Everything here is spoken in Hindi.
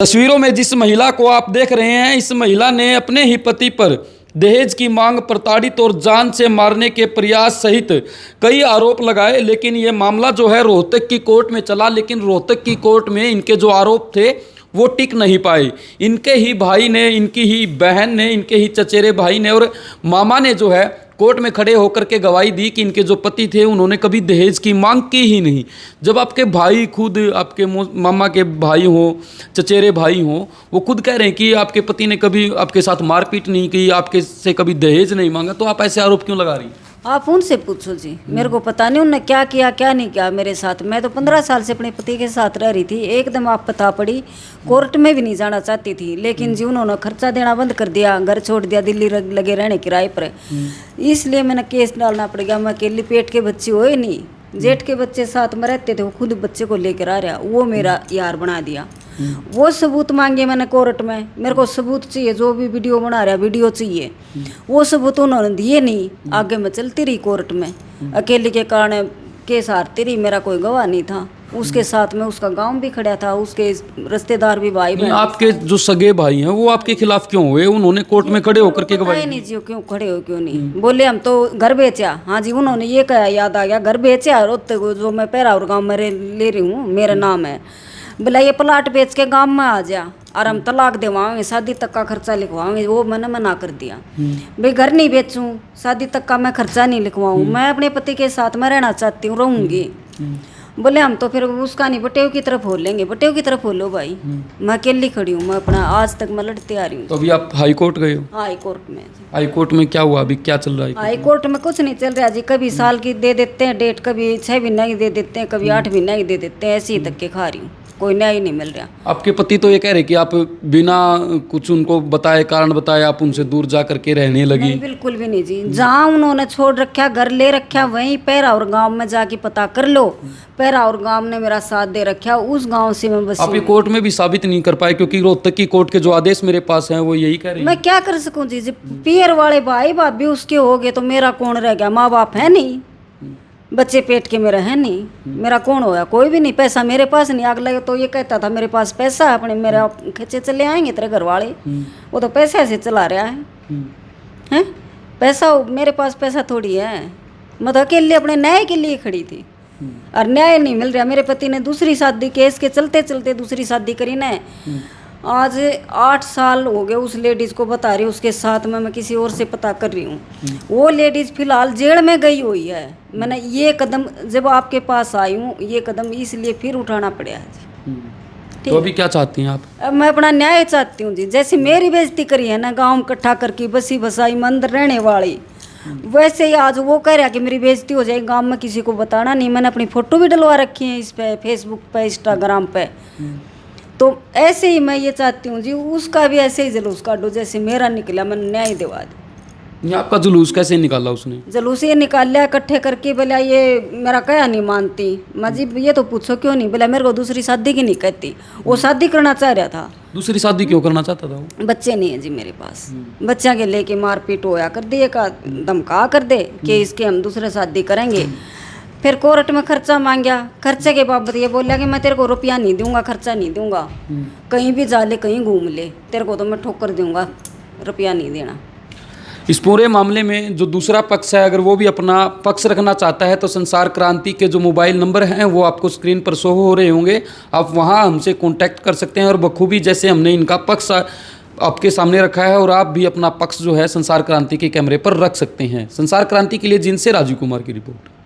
तस्वीरों में जिस महिला को आप देख रहे हैं, इस महिला ने अपने ही पति पर दहेज की मांग, प्रताड़ित और जान से मारने के प्रयास सहित कई आरोप लगाए। लेकिन ये मामला जो है रोहतक की कोर्ट में चला, लेकिन रोहतक की कोर्ट में इनके जो आरोप थे वो टिक नहीं पाए। इनके ही भाई ने, इनकी ही बहन ने, इनके ही चचेरे भाई ने और मामा ने जो है कोर्ट में खड़े होकर के गवाही दी कि इनके जो पति थे उन्होंने कभी दहेज की मांग की ही नहीं। जब आपके भाई खुद, आपके मामा के भाई हों, चचेरे भाई हों, वो खुद कह रहे हैं कि आपके पति ने कभी आपके साथ मारपीट नहीं की, आपके से कभी दहेज नहीं मांगा, तो आप ऐसे आरोप क्यों लगा रही हैं? आप उनसे पूछो जी, मेरे को पता नहीं उनने क्या किया क्या नहीं किया मेरे साथ। मैं तो 15 साल से अपने पति के साथ रह रही थी। एकदम आप पता पड़ी, कोर्ट में भी नहीं जाना चाहती थी, लेकिन जी उन्होंने खर्चा देना बंद कर दिया, घर छोड़ दिया, दिल्ली लगे रहने किराए पर। इसलिए मैंने केस डालना पड़ गया। मैं अकेली, पेट के बच्चे हुए नहीं, जेठ के बच्चे साथ में रहते थे, वो खुद बच्चे को लेकर आ रहा, वो मेरा यार बना दिया। वो सबूत मांगे मैंने कोर्ट में, मेरे को सबूत चाहिए, जो भी वीडियो बना रहा वीडियो चाहिए। वो सबूत उन्होंने दिए नहीं। आगे मैं चलती रही कोर्ट में, अकेले के कारण केस हारती रही। मेरा कोई गवाह नहीं था, उसके साथ में उसका गांव भी खड़ा था, उसके रिश्तेदार भी, भाई बहन। आपके जो सगे भाई हैं वो आपके खिलाफ क्यों हुए? उन्होंने कोर्ट में खड़े होकर के गवाही नहीं जी, क्यों खड़े हो क्यों नहीं बोले, हम तो घर बेचा। हाँ जी, उन्होंने ये कहा, याद आ गया, घर बेचा रोहतक को, जो मैं पैराउर गाँव में ले रही हूँ, मेरा नाम है। बोला ये प्लाट बेच के गांव में आ जा और हम तलाक दिलवाएंगे, शादी तक का खर्चा लिखवाएंगे। वो मैंने मना कर दिया, भाई घर नहीं बेचूं, शादी तक का मैं खर्चा नहीं लिखवाऊं, मैं अपने पति के साथ में रहना चाहती हूँ, रहूंगी। बोले हम तो फिर उसका नहीं, बटेव की तरफ हो लेंगे। बटेव की तरफ हो लो भाई, मैं अकेली खड़ी हूँ, मैं अपना आज तक मैं लड़ती आ रही हूँ। तो अभी आप हाई कोर्ट गए हो? हाई कोर्ट में। हाई कोर्ट में क्या हुआ? अभी क्या चल रहा है? हाई कोर्ट में कुछ नहीं चल रहा जी, कभी साल की दे देते हैं डेट, कभी 6 महीने की दे देते हैं, कभी 8 महीने की दे देते हैं, ऐसे ही तक के खा रही हूँ, कोई न्याय ही नहीं मिल रहा। आपके पति तो ये कह रहे कि आप बिना कुछ उनको बताए, कारण बताए, आप उनसे दूर जा करके रहने लगी। नहीं, बिल्कुल भी नहीं जी। जहाँ उन्होंने छोड़ रखा, घर ले रखा, वहीं पैरा और गांव में जाके पता कर लो। पैरा और गांव ने मेरा साथ दे रखा, उस गांव से मैं बस। आप ये कोर्ट में भी साबित नहीं कर पाए, क्योंकि रोहतक की कोर्ट के जो आदेश मेरे पास हैं वो यही कह रहे हैं। मैं क्या कर सकूं जी, पियर वाले भाई भाभी उसके हो गए तो मेरा कौन रह गया? माँ बाप है नहीं, बच्चे पेट के मेरा है नहीं, मेरा कौन होया? कोई भी नहीं। पैसा मेरे पास नहीं। आग लगे तो ये कहता था मेरे पास पैसा है, अपने मेरा खर्चे चले आएंगे तेरे घर वाले। वो तो पैसे से चला रहा है, हैं? पैसा मेरे पास पैसा थोड़ी है। मैं तो अकेले अपने न्याय के लिए खड़ी थी और न्याय नहीं मिल रहा। मेरे पति ने दूसरी शादी, केस के चलते चलते दूसरी शादी करी ना। आज 8 साल हो गए उस लेडीज को बता रही हूँ, उसके साथ में मैं किसी और से पता कर रही हूँ। वो लेडीज फिलहाल जेल में गई हुई है। मैंने ये कदम जब आपके पास आई हूँ, ये कदम इसलिए फिर उठाना पड़ा है जी। तो अभी क्या चाहती हैं आप? अब मैं अपना न्याय चाहती हूँ जी। जैसे मेरी बेइज्जती करी है ना गाँव इकट्ठा करके, बसी बसाई में अंदर रहने वाली, वैसे ही आज वो कह रहा कि मेरी बेइज्जती हो जाएगी, गाँव में किसी को बताना नहीं। मैंने अपनी फोटो भी डलवा रखी है इस पे, फेसबुक पे, इंस्टाग्राम पे। तो ऐसे ही मैं ये चाहती हूँ जी, उसका भी ऐसे ही जुलूस काटो जैसे मेरा निकला, मैंने न्याय दिवा दो। ये आपका जुलूस कैसे निकाला उसने? जुलूस ये निकाल लिया इकट्ठे करके। बोला ये मेरा क्या नहीं मानती। मैं जी ये तो पूछो क्यों नहीं? बोला मेरे को दूसरी शादी की नहीं कहती। वो शादी करना चाह रहा था। दूसरी शादी क्यों करना चाहता था वो? बच्चे नहीं है जी मेरे पास। बच्चा के लेके मारपीट होया कर दे, का धमका कर दे कि इसके हम दूसरे शादी करेंगे। फिर कोर्ट में खर्चा मांगा, खर्चे के बाबत ये बोला कि मैं तेरे को रुपया नहीं दूंगा, खर्चा नहीं दूंगा, कहीं भी जा ले, कहीं घूम ले, तेरे को तो मैं ठोकर दूंगा, रुपया नहीं देना। इस पूरे मामले में जो दूसरा पक्ष है, अगर वो भी अपना पक्ष रखना चाहता है तो संसार क्रांति के जो मोबाइल नंबर हैं वो आपको स्क्रीन पर शो हो रहे होंगे, आप वहाँ हमसे कांटेक्ट कर सकते हैं और बखूबी जैसे हमने इनका पक्ष आपके सामने रखा है, और आप भी अपना पक्ष जो है संसार क्रांति के कैमरे पर रख सकते हैं। संसार क्रांति के लिए जिनसे राजीव कुमार की रिपोर्ट।